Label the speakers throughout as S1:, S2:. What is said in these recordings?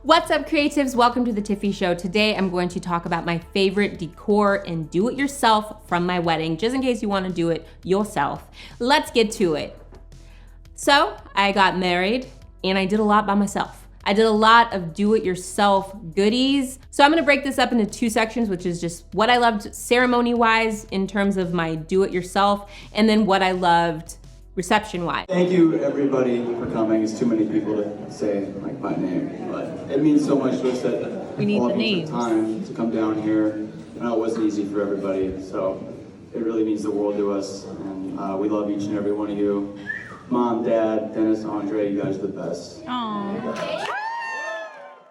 S1: What's up, creatives? Welcome to the Tiffy Show. Today I'm going to talk about my favorite decor and do-it-yourself from my wedding, just in case you want to do it yourself. Let's get to it. So I got married and I did a lot by myself. I did a lot of do-it-yourself goodies. So I'm gonna break this up into two sections, which is just what I loved ceremony-wise in terms of my do-it-yourself, and then what I loved reception-wise.
S2: Thank you, everybody, for coming. It's too many people to say like my name, but it means so much to us that
S3: We need
S2: all
S3: the
S2: of you
S3: names.
S2: took time to come down here. I know it wasn't easy for everybody, so it really means the world to us, and we love each and every one of you. Mom, Dad, Dennis, Andre, you guys are the best.
S3: Aww.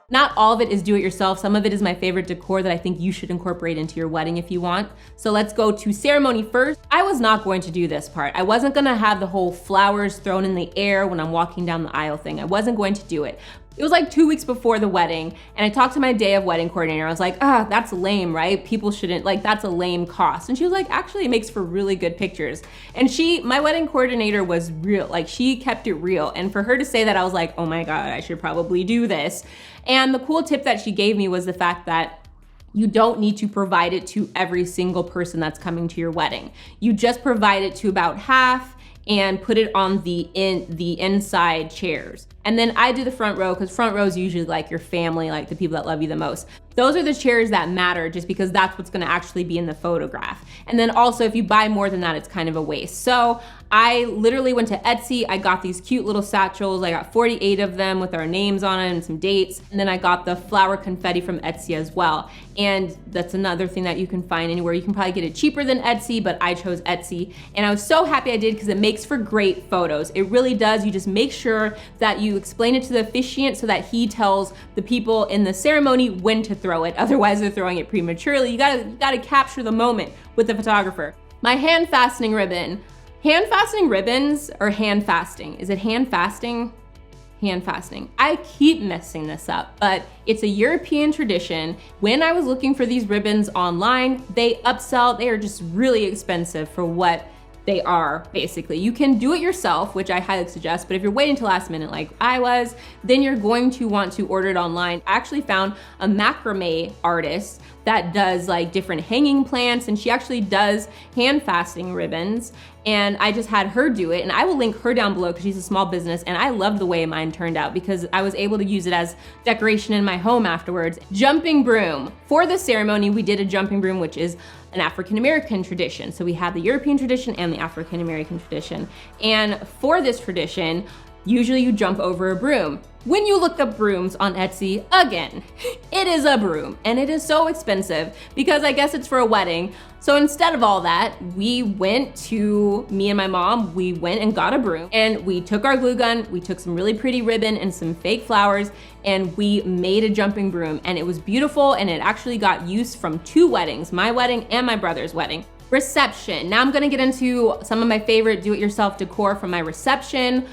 S1: Not all of it is do-it-yourself. Some of it is my favorite decor that I think you should incorporate into your wedding if you want. So let's go to ceremony first. I was not going to do this part. I wasn't gonna have the whole flowers thrown in the air when I'm walking down the aisle thing. I wasn't going to do it. It was like 2 weeks before the wedding, and I talked to my day of wedding coordinator. I was like, that's lame, right? People shouldn't, like, that's a lame cost. And she was like, actually, it makes for really good pictures. And my wedding coordinator was real, like, she kept it real. And for her to say that, I was like, oh my God, I should probably do this. And the cool tip that she gave me was the fact that you don't need to provide it to every single person that's coming to your wedding. You just provide it to about half and put it on the inside chairs. And then I do the front row, because front row is usually like your family, like the people that love you the most. Those are the chairs that matter, just because that's what's gonna actually be in the photograph. And then also, if you buy more than that, it's kind of a waste. So I literally went to Etsy. I got these cute little satchels. I got 48 of them with our names on it and some dates. And then I got the flower confetti from Etsy as well. And that's another thing that you can find anywhere. You can probably get it cheaper than Etsy, but I chose Etsy. And I was so happy I did, because it makes for great photos. It really does. You just make sure that you explain it to the officiant so that he tells the people in the ceremony when to throw it. Otherwise, they're throwing it prematurely. You gotta capture the moment with the photographer. My hand fastening ribbon. Hand fastening ribbons or hand fasting? Is it hand fasting? Hand fasting. I keep messing this up, but it's a European tradition. When I was looking for these ribbons online, they upsell. They are just really expensive for what they are, basically. You can do it yourself, which I highly suggest, but if you're waiting till last minute like I was, then you're going to want to order it online. I actually found a macrame artist that does like different hanging plants, and she actually does hand fastening ribbons, and I just had her do it, and I will link her down below because she's a small business, and I love the way mine turned out because I was able to use it as decoration in my home afterwards. Jumping broom. For the ceremony, we did a jumping broom, which is an African-American tradition. So we have the European tradition and the African-American tradition. And for this tradition, usually you jump over a broom. When you look up brooms on Etsy, again, it is a broom, and it is so expensive because I guess it's for a wedding. So instead of all that, me and my mom, we went and got a broom, and we took our glue gun, we took some really pretty ribbon and some fake flowers, and we made a jumping broom, and it was beautiful, and it actually got use from 2 weddings, my wedding and my brother's wedding. Reception. Now I'm gonna get into some of my favorite do-it-yourself decor from my reception.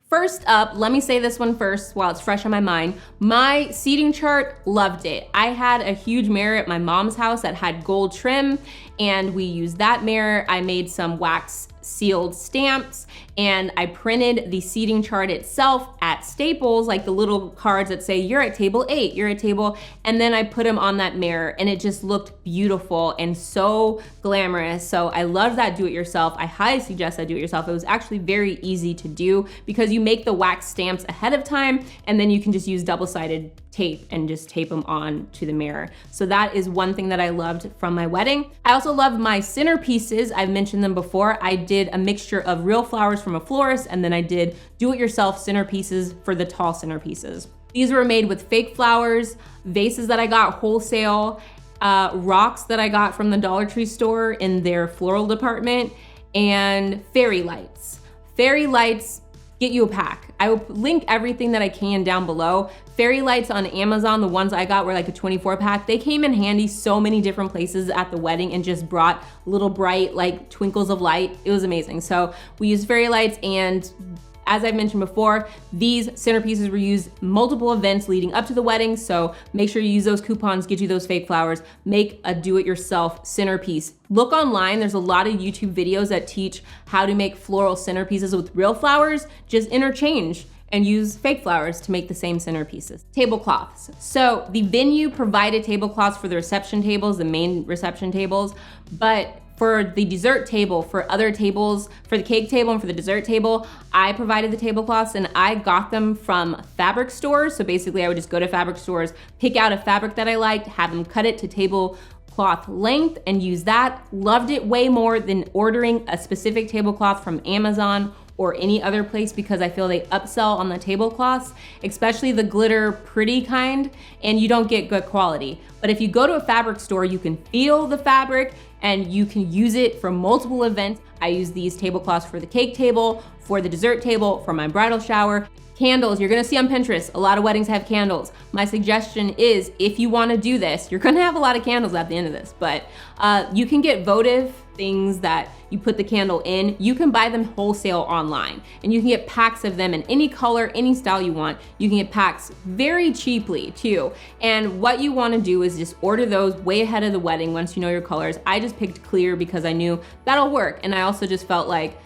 S1: First up, let me say this one first while it's fresh on my mind. My seating chart, loved it. I had a huge mirror at my mom's house that had gold trim, and we used that mirror. I made some wax sealed stamps, and I printed the seating chart itself at Staples, like the little cards that say you're at table 8, you're at table, and then I put them on that mirror, and it just looked beautiful and so glamorous. So I love that do-it-yourself. I highly suggest that do-it-yourself. It was actually very easy to do because you make the wax stamps ahead of time, and then you can just use double-sided tape and just tape them on to the mirror. So that is one thing that I loved from my wedding. I also loved my centerpieces. I've mentioned them before. I did a mixture of real flowers from a florist, and then I did do-it-yourself centerpieces for the tall centerpieces. These were made with fake flowers, vases that I got wholesale, rocks that I got from the Dollar Tree store in their floral department, and fairy lights. Fairy lights, get you a pack. I will link everything that I can down below. Fairy lights on Amazon, the ones I got were like a 24 pack. They came in handy so many different places at the wedding and just brought little bright like twinkles of light. It was amazing. So we used fairy lights and As I've mentioned before, these centerpieces were used multiple events leading up to the wedding, so make sure you use those coupons, get you those fake flowers, make a do-it-yourself centerpiece. Look online, there's a lot of YouTube videos that teach how to make floral centerpieces with real flowers. Just interchange and use fake flowers to make the same centerpieces. Tablecloths. So the venue provided tablecloths for the reception tables, the main reception tables, but for the dessert table, for other tables, for the cake table and for the dessert table, I provided the tablecloths and I got them from fabric stores. So basically I would just go to fabric stores, pick out a fabric that I liked, have them cut it to tablecloth length and use that. Loved it way more than ordering a specific tablecloth from Amazon or any other place because I feel they upsell on the tablecloths, especially the glitter pretty kind, and you don't get good quality. But if you go to a fabric store, you can feel the fabric and you can use it for multiple events. I use these tablecloths for the cake table, for the dessert table, for my bridal shower. Candles, you're gonna see on Pinterest, a lot of weddings have candles. My suggestion is, if you wanna do this, you're gonna have a lot of candles at the end of this, but you can get votive things that you put the candle in. You can buy them wholesale online, and you can get packs of them in any color, any style you want. You can get packs very cheaply too. And what you wanna do is just order those way ahead of the wedding once you know your colors. I just picked clear because I knew that'll work, and I also just felt like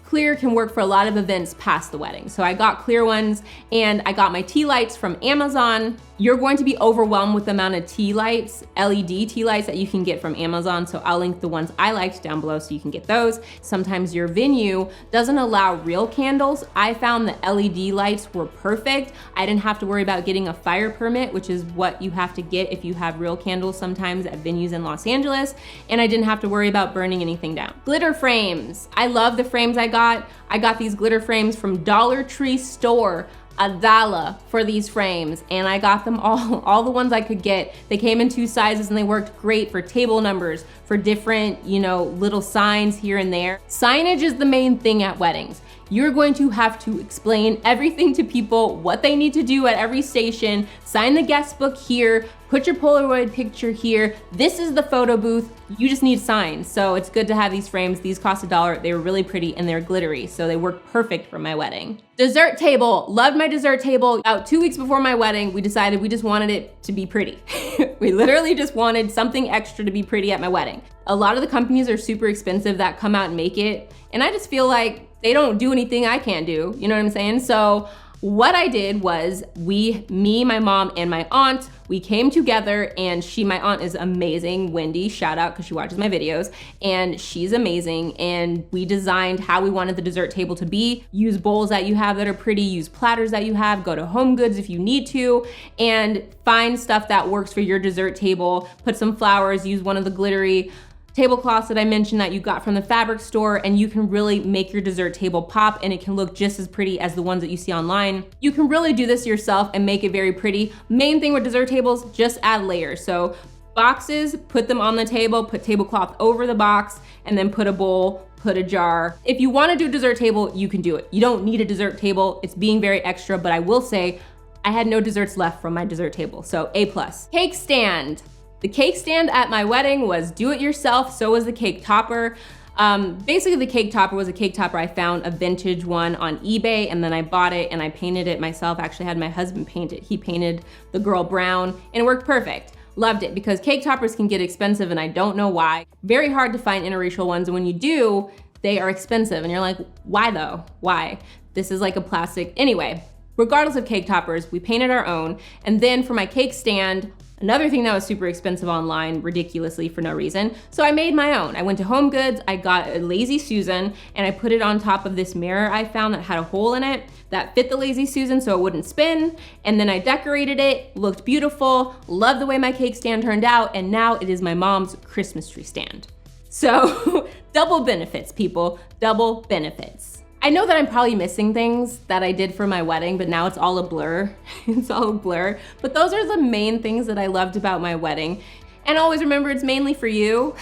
S1: clear can work for a lot of events past the wedding. So I got clear ones, and I got my tea lights from Amazon. You're going to be overwhelmed with the amount of tea lights, LED tea lights that you can get from Amazon. So I'll link the ones I liked down below so you can get those. Sometimes your venue doesn't allow real candles. I found the LED lights were perfect. I didn't have to worry about getting a fire permit, which is what you have to get if you have real candles sometimes at venues in Los Angeles. And I didn't have to worry about burning anything down. Glitter frames. I love the frames I got. I got these glitter frames from Dollar Tree store. $1 for these frames, and I got them all the ones I could get. They came in 2 sizes and they worked great for table numbers, for different, little signs here and there. Signage is the main thing at weddings. You're going to have to explain everything to people, what they need to do at every station, sign the guest book here, put your Polaroid picture here. This is the photo booth. You just need signs. So it's good to have these frames. These cost $1. They were really pretty and they're glittery, so they work perfect for my wedding. Dessert table. Loved my dessert table. About 2 weeks before my wedding, we decided we just wanted it to be pretty. We literally just wanted something extra to be pretty at my wedding. A lot of the companies are super expensive that come out and make it, and I just feel like they don't do anything I can't do, you know what I'm saying? So what I did was me, my mom, and my aunt, we came together, and my aunt is amazing, Wendy, shout out because she watches my videos, and she's amazing, and we designed how we wanted the dessert table to be. Use bowls that you have that are pretty, use platters that you have, go to Home Goods if you need to, and find stuff that works for your dessert table. Put some flowers, use one of the glittery tablecloths that I mentioned that you got from the fabric store, and you can really make your dessert table pop, and it can look just as pretty as the ones that you see online. You can really do this yourself and make it very pretty. Main thing with dessert tables, just add layers. So boxes, put them on the table, put tablecloth over the box, and then put a bowl, put a jar. If you wanna do a dessert table, you can do it. You don't need a dessert table. It's being very extra, but I will say, I had no desserts left from my dessert table, so A+. Cake stand. The cake stand at my wedding was do-it-yourself, so was the cake topper. Basically the cake topper was a cake topper. I found a vintage one on eBay, and then I bought it and I painted it myself. Actually had my husband paint it. He painted the girl brown, and it worked perfect. Loved it, because cake toppers can get expensive and I don't know why. Very hard to find interracial ones, and when you do, they are expensive and you're like, why though? Why? This is like a plastic. Anyway, regardless of cake toppers, we painted our own. And then for my cake stand, another thing that was super expensive online, ridiculously for no reason, so I made my own. I went to Home Goods, I got a Lazy Susan, and I put it on top of this mirror I found that had a hole in it that fit the Lazy Susan so it wouldn't spin, and then I decorated it, looked beautiful, loved the way my cake stand turned out, and now it is my mom's Christmas tree stand. So double benefits, people, double benefits. I know that I'm probably missing things that I did for my wedding, but now it's all a blur. It's all a blur. But those are the main things that I loved about my wedding. And always remember, it's mainly for you.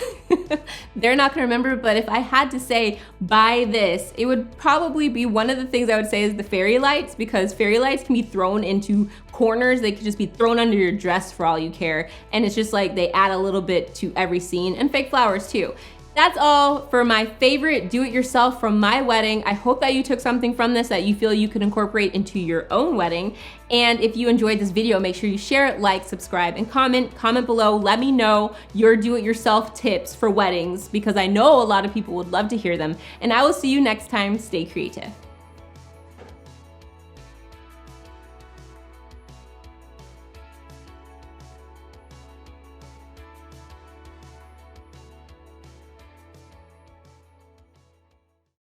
S1: They're not gonna remember, but if I had to say, buy this, it would probably be one of the things I would say is the fairy lights, because fairy lights can be thrown into corners. They could just be thrown under your dress for all you care. And it's just like they add a little bit to every scene, and fake flowers too. That's all for my favorite do-it-yourself from my wedding. I hope that you took something from this that you feel you could incorporate into your own wedding. And if you enjoyed this video, make sure you share it, like, subscribe, and comment. Comment below. Let me know your do-it-yourself tips for weddings because I know a lot of people would love to hear them. And I will see you next time. Stay creative.